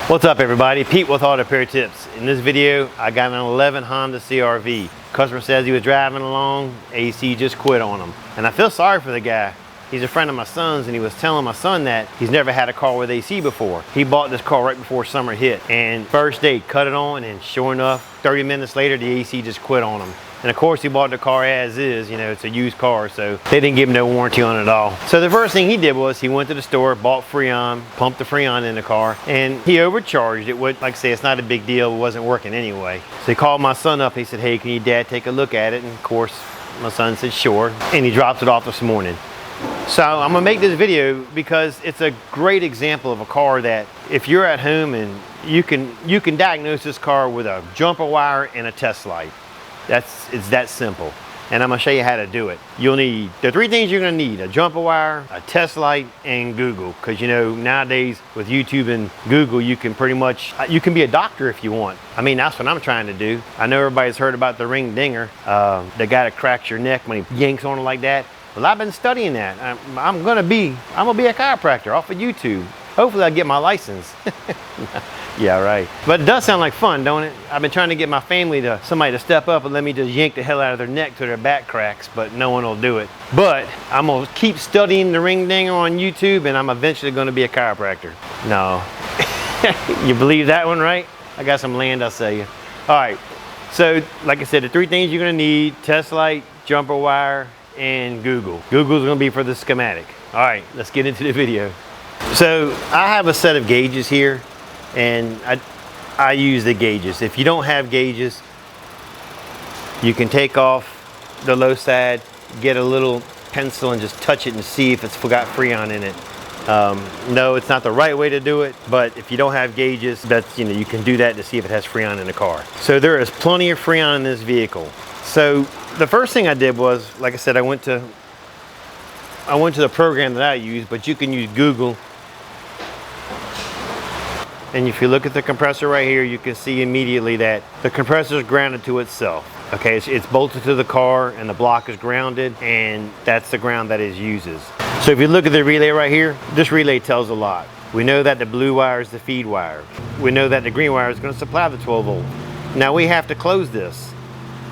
What's up everybody, Pete with Auto Repair Tips. In this video, I got an 11 Honda CR-V. Customer says he was driving along, AC just quit on him. And I feel sorry for the guy. He's a friend of my son's and he was telling my son that he's never had a car with AC before. He bought this car right before summer hit and first day cut it on and sure enough, 30 minutes later the AC just quit on him. And of course he bought the car as is, you know, it's a used car, so they didn't give him no warranty on it at all. So the first thing he did was he went to the store, bought Freon, pumped the Freon in the car, and he overcharged it. Like I say, it's not a big deal, it wasn't working anyway. So he called my son up, he said, hey, can your dad take a look at it? And of course, my son said, sure. And he dropped it off this morning. So I'm gonna make this video because it's a great example of a car that if you're at home and you can diagnose this car with a jumper wire and a test light. It's that simple. And I'm gonna show you how to do it. You'll need the three things you're gonna need: a jumper wire, a test light, and Google. Because you know, nowadays with YouTube and Google, you can pretty much, you can be a doctor if you want. I mean, that's what I'm trying to do. I know everybody's heard about the ring dinger, the guy that cracks your neck when he yanks on it like that. Well, I've been studying that. I'm gonna be a chiropractor off of YouTube. Hopefully I get my license. Yeah, right. But it does sound like fun, don't it? I've been trying to get my family somebody to step up and let me just yank the hell out of their neck till their back cracks, but no one will do it. But I'm gonna keep studying the ring dinger on YouTube and I'm eventually gonna be a chiropractor. No. You believe that one, right? I got some land, I'll sell you. All right, so like I said, the three things you're gonna need: test light, jumper wire, and Google. Google's gonna be for the schematic. All right, let's get into the video. So I have a set of gauges here and I use the gauges. If you don't have gauges, you can take off the low side, get a little pencil and just touch it and see if it's got Freon in it. No, it's not the right way to do it, but if you don't have gauges, you can do that to see if it has Freon in the car. So there is plenty of Freon in this vehicle. So the first thing I did was, like I said, I went to the program that I use, but you can use Google. And if you look at the compressor right here, you can see immediately that the compressor is grounded to itself. Okay, it's bolted to the car and the block is grounded, and that's the ground that it uses. So if you look at the relay right here, this relay tells a lot. We know that the blue wire is the feed wire. We know that the green wire is going to supply the 12 volt. Now we have to close this.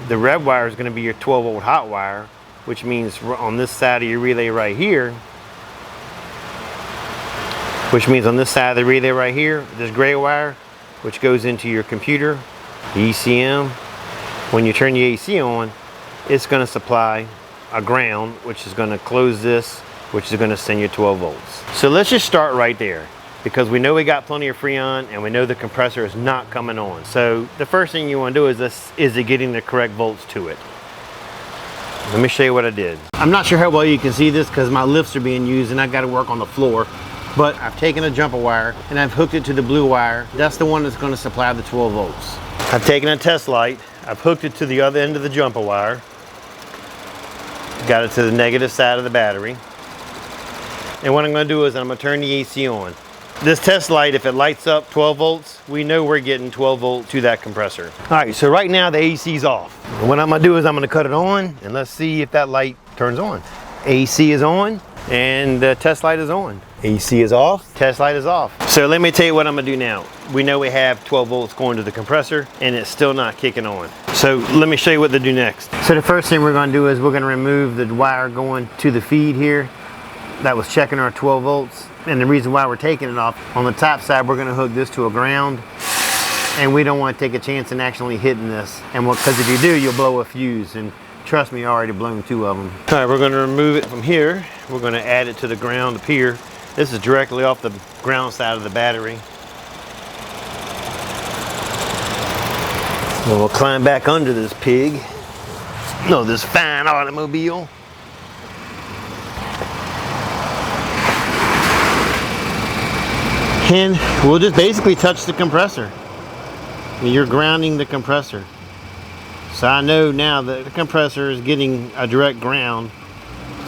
The red wire is going to be your 12 volt hot wire, which means on this side of your relay right here, which means on this side of the relay right here, this gray wire, which goes into your computer, the ECM. When you turn the AC on, it's going to supply a ground, which is going to close this, which is going to send you 12 volts. So let's just start right there, because we know we got plenty of Freon and we know the compressor is not coming on. So the first thing you want to do is getting the correct volts to it. Let me show you what I did. I'm not sure how well you can see this because my lifts are being used and I got to work on the floor. But I've taken a jumper wire and I've hooked it to the blue wire. That's the one that's going to supply the 12 volts. I've taken a test light. I've hooked it to the other end of the jumper wire. Got it to the negative side of the battery. And what I'm going to do is I'm going to turn the AC on. This test light, if it lights up 12 volts, we know we're getting 12 volts to that compressor. All right, so right now the AC's off. And what I'm going to do is I'm going to cut it on and let's see if that light turns on. AC is on and the test light is on. AC is off, test light is off. So let me tell you what I'm gonna do now. We know we have 12 volts going to the compressor and it's still not kicking on. So let me show you what to do next. So the first thing we're gonna do is we're gonna remove the wire going to the feed here. That was checking our 12 volts. And the reason why we're taking it off, on the top side, we're gonna hook this to a ground. And we don't wanna take a chance in actually hitting this. And because if you do, you'll blow a fuse. And trust me, I already blown 2 of them. All right, we're gonna remove it from here. We're gonna add it to the ground up here. This is directly off the ground side of the battery. And we'll climb back under this pig. No, this fine automobile. And we'll just basically touch the compressor. You're grounding the compressor. So I know now that the compressor is getting a direct ground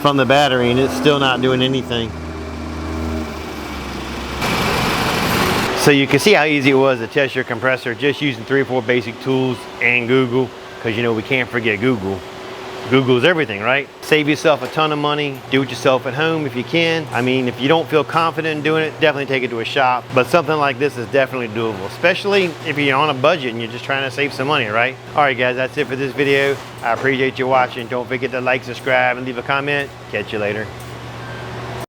from the battery and it's still not doing anything. So you can see how easy it was to test your compressor just using 3 or 4 basic tools and Google, because you know we can't forget Google. Google's everything, right? Save yourself a ton of money, do it yourself at home if you can. I mean, if you don't feel confident in doing it, definitely take it to a shop. But something like this is definitely doable, especially if you're on a budget and you're just trying to save some money, right? All right, guys, that's it for this video. I appreciate you watching. Don't forget to like, subscribe, and leave a comment. Catch you later.